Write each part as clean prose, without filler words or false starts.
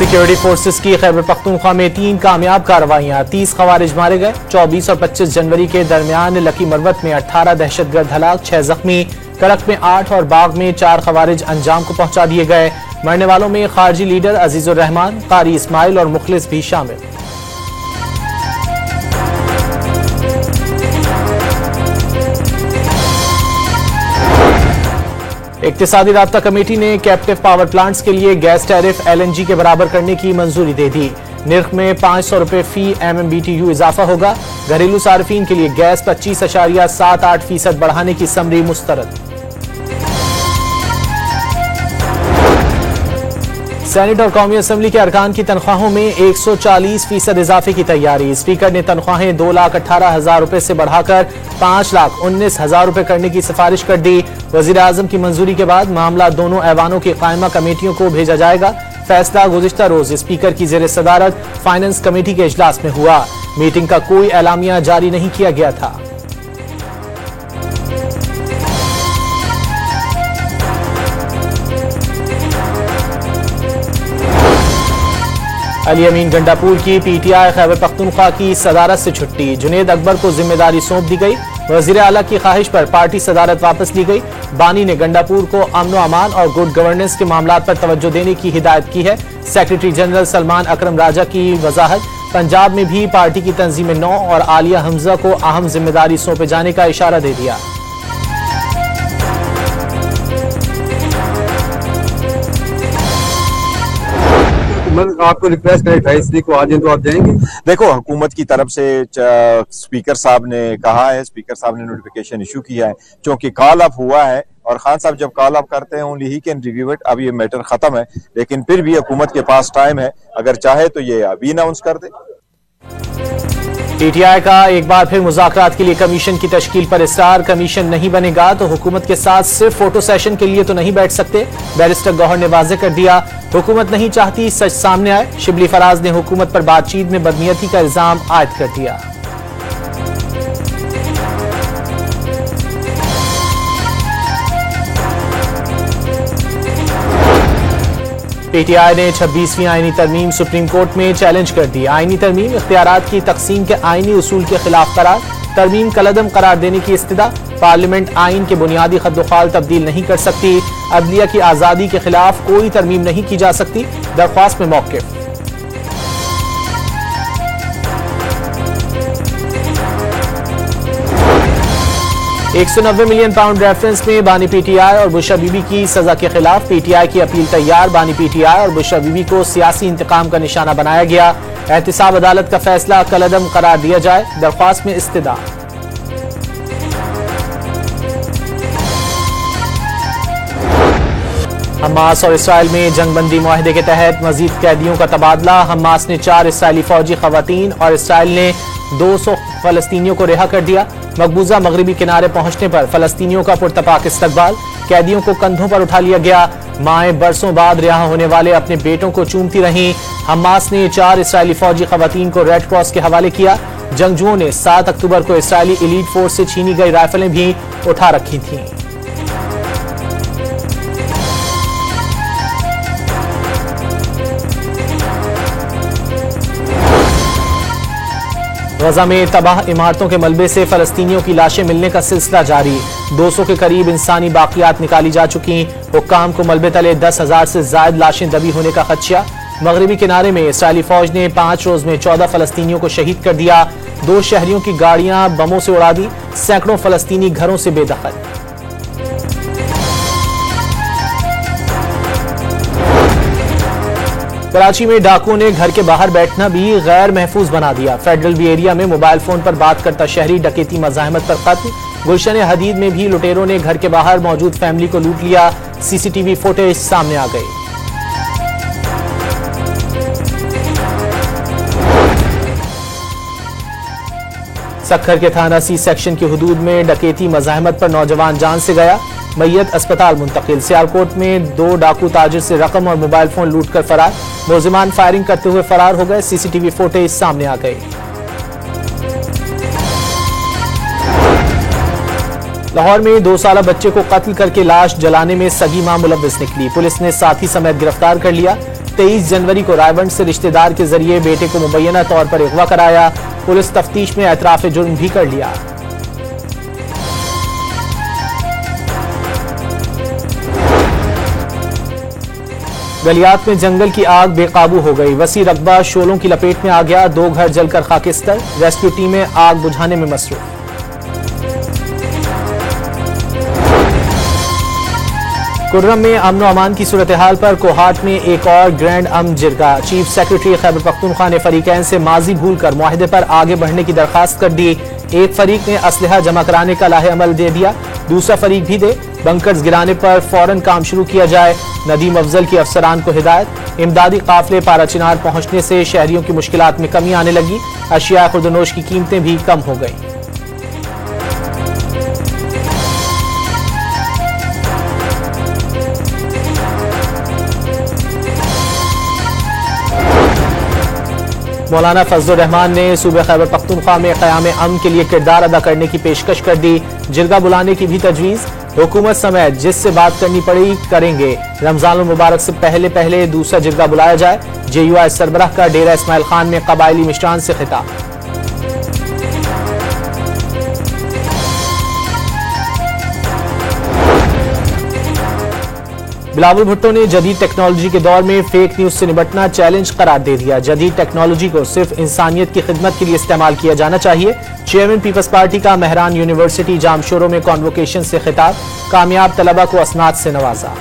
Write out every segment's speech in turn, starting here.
Security forces की खैबर पख्तूनख्वा में 3 कामयाब कार्रवाइयां, 30 खवारिज मारे गए। 24 और 25 जनवरी के दरमियान लकी मरवत में 18 दहशतगर्द हलाक, 6 जख्मी। कड़क में 8 और बाग में 4 खवारिज अंजाम को पहुंचा दिए गए। मरने वालों में खारजी लीडर अजीजुर रहमान, कारी इस्माइल और मुखलिस भी शामिल। इक्तिसादी राब्ता कमेटी ने कैप्टिव पावर प्लांट्स के लिए गैस टैरिफ LNG के बराबर करने की मंजूरी दे दी। निर्ख में 500 रुपए फी MMBTU इजाफा होगा। घरेलू सार्फिन के लिए गैस 25.78% बढ़ाने की समरी मुस्तरद। सेनेट और कौमी असम्बली के अरकान की तनख्वाहों में 140% इजाफे की तैयारी। स्पीकर ने तनख्वाहें 2,18,000 रुपए से बढ़ाकर 5,19,000 रुपए करने की सिफारिश कर दी। वजीर आजम की मंजूरी के बाद मामला दोनों ऐवानों की कायमा कमेटियों को भेजा जाएगा। फैसला गुज़िश्ता रोज स्पीकर की ज़ेर सदारत फाइनेंस कमेटी के इजलास में हुआ। मीटिंग का कोई एलामिया जारी नहीं किया गया था। अली अमीन गंडापुर की PTI खैबर पख्तूनख्वा की सदारत से छुट्टी। जुनेद अकबर को जिम्मेदारी सौंप दी गई। वजीर आला की ख्वाहिश पर पार्टी सदारत वापस ली गई। बानी ने गंडापुर को अमन अमान और गुड गवर्नेंस के मामलात पर तवज्जो देने की हिदायत की है। सेक्रेटरी जनरल सलमान अकरम राजा की वजाहत। पंजाब में भी पार्टी की तंजीम 9 और आलिया हमजा को अहम जिम्मेदारी सौंपे जाने का इशारा दे दिया। आपको रिक्वेस्ट करें 28 को आ जाए तो आप जाएंगे? देखो, हुकूमत की तरफ से स्पीकर साहब ने कहा है, स्पीकर साहब ने नोटिफिकेशन इशू किया है, क्योंकि कॉल अप हुआ है और खान साहब जब कॉल अप करते हैं only he can review it. अब ये मैटर खत्म है, लेकिन फिर भी हुकूमत के पास टाइम है, अगर चाहे तो ये अभी अनाउंस कर दे। PTI का एक बार फिर मुज़ाकरात के लिए कमीशन की तश्कील पर इसरार। कमीशन नहीं बनेगा तो हुकूमत के साथ सिर्फ फोटो सेशन के लिए तो नहीं बैठ सकते। बैरिस्टर गौहर ने वाज़ेह कर दिया, हुकूमत नहीं चाहती सच सामने आए। शिबली फराज ने हुकूमत पर बातचीत में बदनीयती का इल्जाम आयद कर दिया। PTI ने 26वीं आईनी तरमीम सुप्रीम कोर्ट में चैलेंज कर दी। आईनी तरमीम इख्तियारात की तकसीम के आईनी उसूल के खिलाफ करार। तरमीम कलअदम करार देने की इस्तदा। पार्लियामेंट आइन के बुनियादी खद्दोखाल तब्दील नहीं कर सकती। अदलिया की आज़ादी के खिलाफ कोई तरमीम नहीं की जा सकती। दरख्वास्त में मौक़िफ़। £190 मिलियन रेफरेंस में बानी PTI और बुशरा बीबी की सजा के खिलाफ PTI की अपील तैयार। बानी PTI और बुशरा बीबी को सियासी इंतकाम का निशाना बनाया गया। एहतिसाब अदालत का फैसला कलअदम करार दिया जाए। दरख्वास्त में इस्तदा। हमास और इसराइल में जंगबंदी मुआहदे के तहत मजीद कैदियों का तबादला। हमास ने 4 इसराइली फौजी खवातीन और इसराइल ने 200 फलस्तीनियों को रिहा कर दिया। मकबूजा मगरबी किनारे पहुंचने पर फलस्तीनियों का पुरतपाक इस्तकबाल। कैदियों को कंधों पर उठा लिया गया। माएं बरसों बाद रिहा होने वाले अपने बेटों को चूमती रहीं। हमास ने 4 इसराइली फौजी खवातीन को रेड क्रॉस के हवाले किया। जंगजुओं ने 7 अक्टूबर को इसराइली एलीट फोर्स से छीनी गई राइफलें भी उठा रखी थीं। गजा में तबाह इमारतों के मलबे से फलस्तीनियों की लाशें मिलने का सिलसिला जारी। 200 के करीब इंसानी बाकियात निकाली जा चुकी। हुक्काम को मलबे तले 10,000 से ज्यादा लाशें दबी होने का खदशा। मगरबी किनारे में इसराइली फौज ने 5 रोज में 14 फलस्तीनियों को शहीद कर दिया। 2 शहरियों की गाड़ियां बमों से उड़ा दी। सैकड़ों फलस्तीनी घरों से बेदखल। कराची में डाकुओं ने घर के बाहर बैठना भी गैर महफूज बना दिया। फेडरल बी एरिया में मोबाइल फोन पर बात करता शहरी डकैती मज़ाहमत पर खत्म। गुलशन हदीद में भी लुटेरों ने घर के बाहर मौजूद फैमिली को लूट लिया। CCTV फुटेज सामने आ गई। सक्खर के थाना C सेक्शन की हुदूद में डकैती मज़ाहमत पर नौजवान जान से गया। मैयत अस्पताल मुंतकिल। सियालकोट में 2 डाकू ताजिर से रकम और मोबाइल फोन लूट कर फरार। मुलजिमान फायरिंग करते हुए फरार हो गए। CCTV फुटेज सामने आ गई। लाहौर में 2 साला बच्चे को कत्ल करके लाश जलाने में सगी मां मुलव्विस निकली। पुलिस ने साथी समेत गिरफ्तार कर लिया। 23 जनवरी को रायबंद से रिश्तेदार के जरिए बेटे को मुबैना तौर पर अगवा कराया। पुलिस तफ्तीश में एतराफ जुर्म भी कर लिया। गलियात में जंगल की आग बेकाबू हो गई। वसी रकबा शोलों की लपेट में आ गया। 2 घर जलकर खाकिस्तर। रेस्क्यू टीमें आग बुझाने में मसरूफ। कुर्रम में अमन अमान की सूरत हाल पर कोहाट में एक और ग्रैंड अमन जिरगा। चीफ सेक्रेटरी खैबर पख्तूनख्वा ने फरीकैन से माजी भूलकर मुआहदे पर आगे बढ़ने की दरखास्त कर दी। एक फरीक ने असलहा जमा कराने का लाहे अमल दे दिया, दूसरा फरीक भी दे। बंकर्स गिराने पर फौरन काम शुरू किया जाए। नदीम अफजल की अफसरान को हिदायत। इमदादी काफिले पाराचिनार पहुंचने से शहरियों की मुश्किलात में कमी आने लगी। अशिया खुर्दनोश की कीमतें भी कम हो गई। मौलाना फजलुर रहमान ने सूबे खैबर पख्तूनख्वा में क़याम अमन के लिए किरदार अदा करने की पेशकश कर दी। जिरगा बुलाने की भी तजवीज़। हुकूमत समेत जिससे बात करनी पड़ी करेंगे। रमजान मुबारक से पहले दूसरा जिरगा बुलाया जाए। JUI सरबराह का डेरा इस्माइल खान में कबायली मिष्टान से खिताब। बिलावल भुट्टो ने जदीद टेक्नोलॉजी के दौर में फेक न्यूज से निपटना चैलेंज करार दे दिया। जदीद टेक्नोलॉजी को सिर्फ इंसानियत की खिदमत के लिए इस्तेमाल किया जाना चाहिए। चेयरमैन पीपल्स पार्टी का मेहरान यूनिवर्सिटी जामशोरों में कॉन्वोकेशन से खिताब। कामयाब तलबा को असनाद से नवाजा।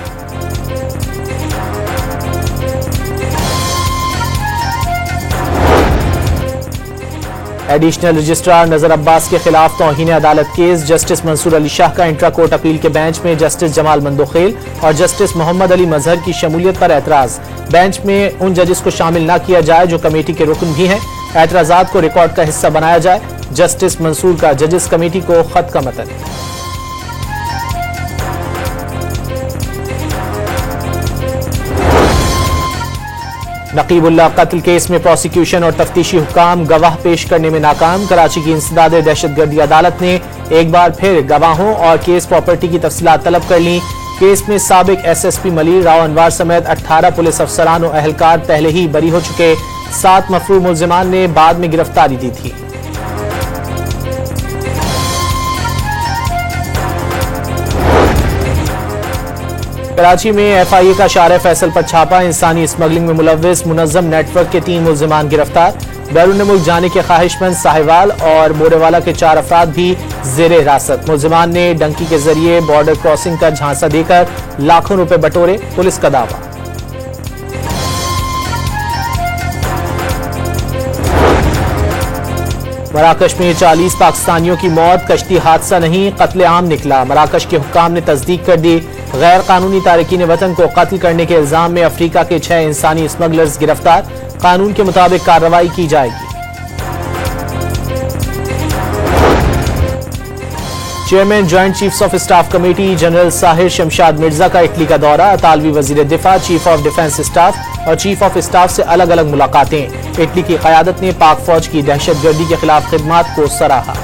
एडिशनल रजिस्ट्रार नजर अब्बास के खिलाफ तौहीन अदालत केस। जस्टिस मंसूर अली शाह का इंट्रा कोर्ट अपील के बेंच में जस्टिस जमाल मंदोखेल और जस्टिस मोहम्मद अली मजहर की शमूलियत पर एतराज। बेंच में उन जजेस को शामिल न किया जाए जो कमेटी के रुकन भी हैं। एतराजात को रिकॉर्ड का हिस्सा बनाया जाए। जस्टिस मंसूर का जजेस कमेटी को खत का मतन। नकीबुल्लाह कत्ल केस में प्रोसिक्यूशन और तफ्तीशी हुकाम गवाह पेश करने में नाकाम। कराची की इंसदाद दहशतगर्दी अदालत ने एक बार फिर गवाहों और केस प्रॉपर्टी की तफसीलात तलब कर ली। केस में साबिक SSP मलिर राव अनवार समेत 18 पुलिस अफसरान और अहलकार पहले ही बरी हो चुके। 7 मफरूर मुल्जिमान ने बाद में गिरफ्तारी दी थी। कराची में FIA का शार फैसल पर छापा। इंसानी स्मगलिंग में मुलव्विस मुनज़्ज़म नेटवर्क के 3 मुल्जिमान गिरफ्तार। बैरून मुल्क जाने के ख्वाहिशमंद साहिवाल और बोरेवाला के 4 अफराद भी जेर हिरासत। मुल्जिमान ने डंकी के जरिए बॉर्डर क्रॉसिंग का झांसा देकर लाखों रुपए बटोरे। पुलिस का दावा। मराकश में 40 पाकिस्तानियों की मौत। कश्ती हादसा नहीं, कत्ले आम निकला। मराकश के हुक्काम ने तस्दीक कर दी। गैर कानूनी तारकीन वतन को कत्ल करने के इल्जाम में अफ्रीका के 6 इंसानी स्मगलर्स गिरफ्तार। कानून के मुताबिक कार्रवाई की जाएगी। Chairman joint chiefs of staff committee general Sahir Shamshad Mirza का इटली का दौरा। इतालवी वजीर दिफा, चीफ ऑफ डिफेंस स्टाफ और चीफ ऑफ स्टाफ से अलग अलग मुलाकातें। इटली की क़यादत ने पाक फौज की दहशतगर्दी के खिलाफ खिदमात को सराहा।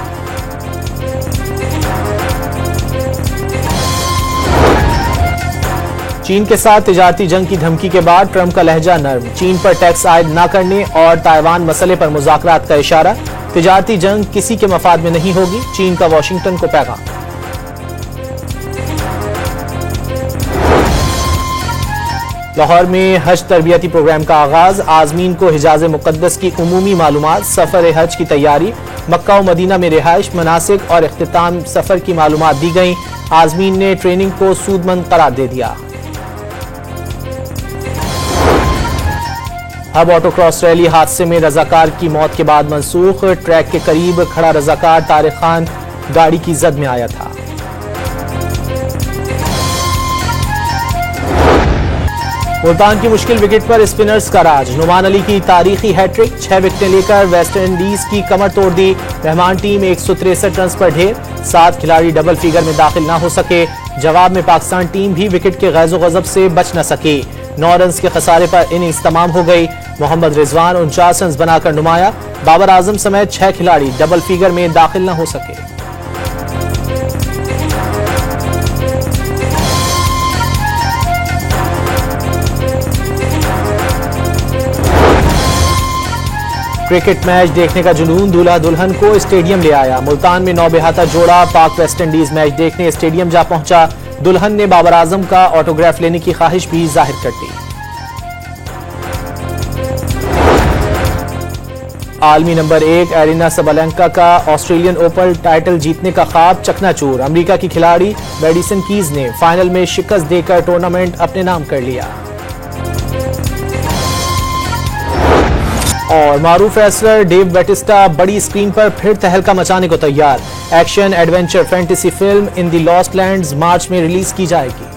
चीन के साथ तिजारती जंग की धमकी के बाद ट्रंप का लहजा नर्म। चीन पर टैक्स आयद न करने और ताइवान मसले पर मुज़ाकरात का इशारा। तिजारती जंग किसी के मफाद में नहीं होगी, चीन का वाशिंगटन को पैगाम। लाहौर में हज तरबियती प्रोग्राम का आगाज। आजमीन को हिजाज मुकद्दस की उमूमी मालूमात, सफर हज की तैयारी, मक्का व मदीना में रिहाइश, मनासिक और इख्तिताम सफर की मालूमात दी गई। आजमीन ने ट्रेनिंग को सूदमंद करार दे दिया। हब ऑटोक्रॉस रैली हादसे में रजाकार की मौत के बाद मनसूख। ट्रैक के करीब खड़ा रजाकार तारिक खान गाड़ी की जद में आया था। मुल्तान की मुश्किल विकेट पर स्पिनर्स का राज। नुमान अली की तारीखी हैट्रिक। 6 विकेटें लेकर वेस्ट इंडीज की कमर तोड़ दी। मेहमान टीम 163 रन पर ढेर। 7 खिलाड़ी डबल फिगर में दाखिल न हो सके। जवाब में पाकिस्तान टीम भी विकेट के गैज़ो गज़ब से बच न सके। 9 रन के खसारे पर इनिंग्स तमाम हो गई। मोहम्मद रिजवान 49 रन बनाकर नुमाया। बाबर आजम समेत 6 खिलाड़ी डबल फिगर में दाखिल न हो सके। क्रिकेट मैच देखने का जुनून दूल्हा दुल्हन को स्टेडियम ले आया। मुल्तान में 9 बेहाता जोड़ा पाक वेस्ट इंडीज मैच देखने स्टेडियम जा पहुंचा। दुल्हन ने बाबर आजम का ऑटोग्राफ लेने की ख्वाहिश भी जाहिर कर दी। आलमी नंबर 1 एरिना सबलेंका का ऑस्ट्रेलियन ओपन टाइटल जीतने का ख्वाब चकनाचूर। अमेरिका की खिलाड़ी मेडिसन कीज ने फाइनल में शिकस्त देकर टूर्नामेंट अपने नाम कर लिया। और मारूफ रेसलर डेव बैटिस्टा बड़ी स्क्रीन पर फिर तहलका मचाने को तैयार। Action adventure fantasy film in the lost lands March में रिलीज की जाएगी।